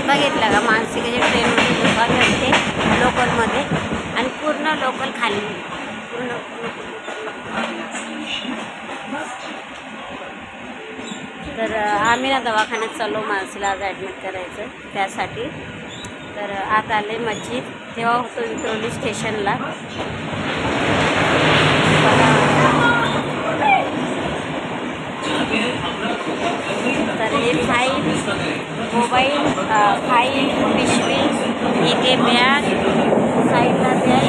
बघितलं का मानसिकची ट्रेनमध्ये लोक भेटते लोकलमध्ये आणि पूर्ण लोकल खाली पूर्ण तर आम्ही ना दवाखान्यात चाललो मानसीला आज ॲडमिट करायचं त्यासाठी. तर आता आले मस्जिद तेव्हा होतो विक्रोली स्टेशनला. तर हे फाईल मोबाईल फाईल पिशवी एक बॅग साईडला बॅग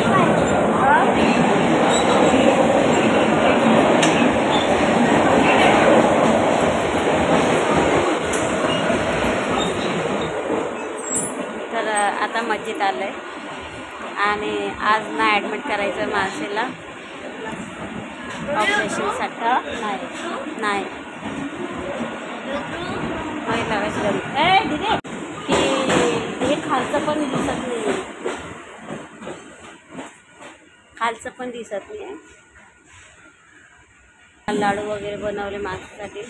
तर आता मस्जिद आलं आहे आणि आज ना ॲडमिट करायचं मानसीला ऑपरेशनसाठी. नाही दिदे की हे खालचं पण दिसत नाही आहे, खालचं पण दिसत नाही आहे. लाडू वगैरे बनवले माणसासाठी,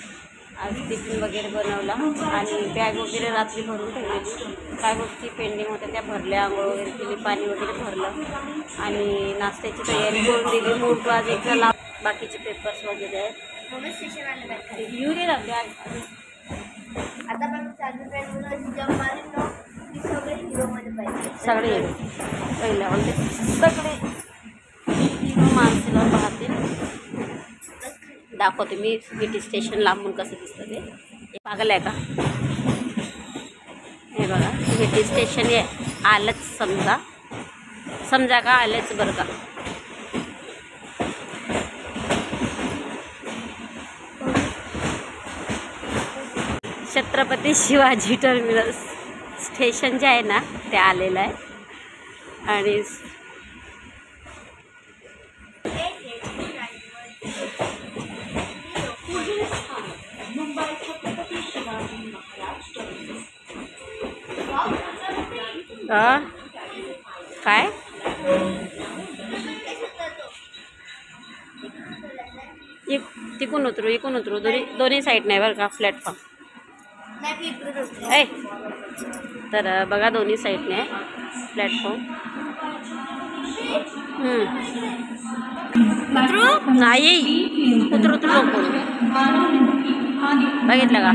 आज टिफिन वगैरे बनवला आणि बॅग वगैरे रात्री भरून ठेवलेली. काय गोष्टी पेंडिंग होत्या त्या भरल्या, आंघोळ वगैरे केली, पाणी वगैरे भरलं आणि नाश्त्याची तयारी करून दिली. मोठं आज एकदा लाव बाकीचे पेपर्स वगैरे आहेत. येऊ दे ना बॅग. आता पण सगळे पहिल्या म्हणजे सगळे माणसाला पाहतील. दाखवते मी बीटी स्टेशन लांबून कसं दिसतं ते. हे पागल आहे का? हे बघा बीटी स्टेशन हे आलंच समजा का आलंच बरं का. छत्रपती शिवाजी टर्मिनस स्टेशन जे आहे ना ते आलेलं आहे. आणि काय तिकून उतरू दोन्ही साईड नाही बरं का प्लॅटफॉर्म. तर बघा दोन्ही साईडने प्लॅटफॉर्म. नाही उतरू नको. बघितलं का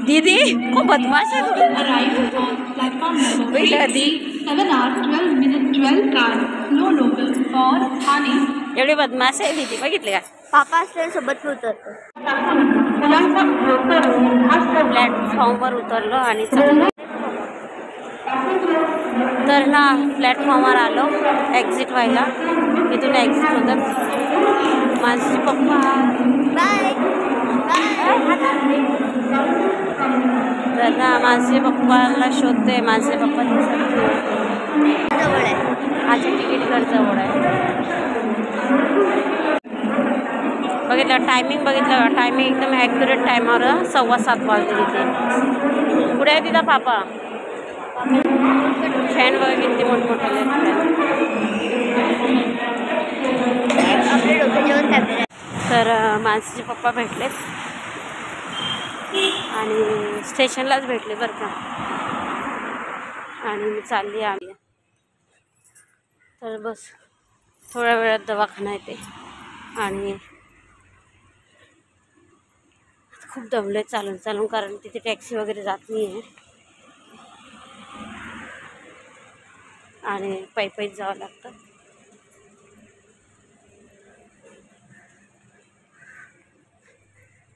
दीदी खूप बदमाश आहे. एवढी बदमाश आहे दीदी, बघितले का? पापा असल्या सोबत उतरतो. प्लॅटफॉर्मवर उतरलो आणि चाललो. तर ना प्लॅटफॉर्मवर आलो एक्झिट व्हायला. इथून एक्झिट होतं. माझे पप्पा बाय तर ना माझे पप्पाला शोधते. माझे पप्पा जवळ आहे. माझ्या तिकीटकडे जवळ आहे. बघितलं टायमिंग, बघितलं टायमिंग एकदम ॲक्युरेट टायमावर 7:15 वाजले तिथे. पुढे आहे तिथं पापा. फॅन वगैरे किती मोठमोठे. तर माझे पप्पा भेटलेत आणि स्टेशनलाच भेटले बरं का. आणि मी चालली आली. तर बस थोड्या वेळात दवाखाना येते आणि खूप दमले चालून कारण तिथे टॅक्सी वगैरे जात नाही आहे आणि पायीच जावं लागतं.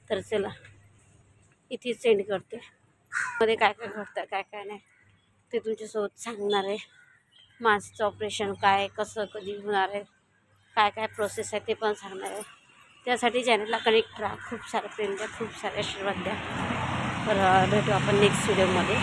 तर चला इथेच सेंड करते. मध्ये काय काय घडतं काय नाही ते तुमच्यासोबत सांगणार आहे. मानसीचं ऑपरेशन काय कसं कधी होणार आहे, काय प्रोसेस आहे ते पण सांगणार आहे. त्यासाठी चॅनलला कनेक्ट राहा. खूप सारे प्रेम द्या, खूप सारे आशीर्वाद द्या. तर भेटू आपण नेक्स्ट व्हिडिओमध्ये.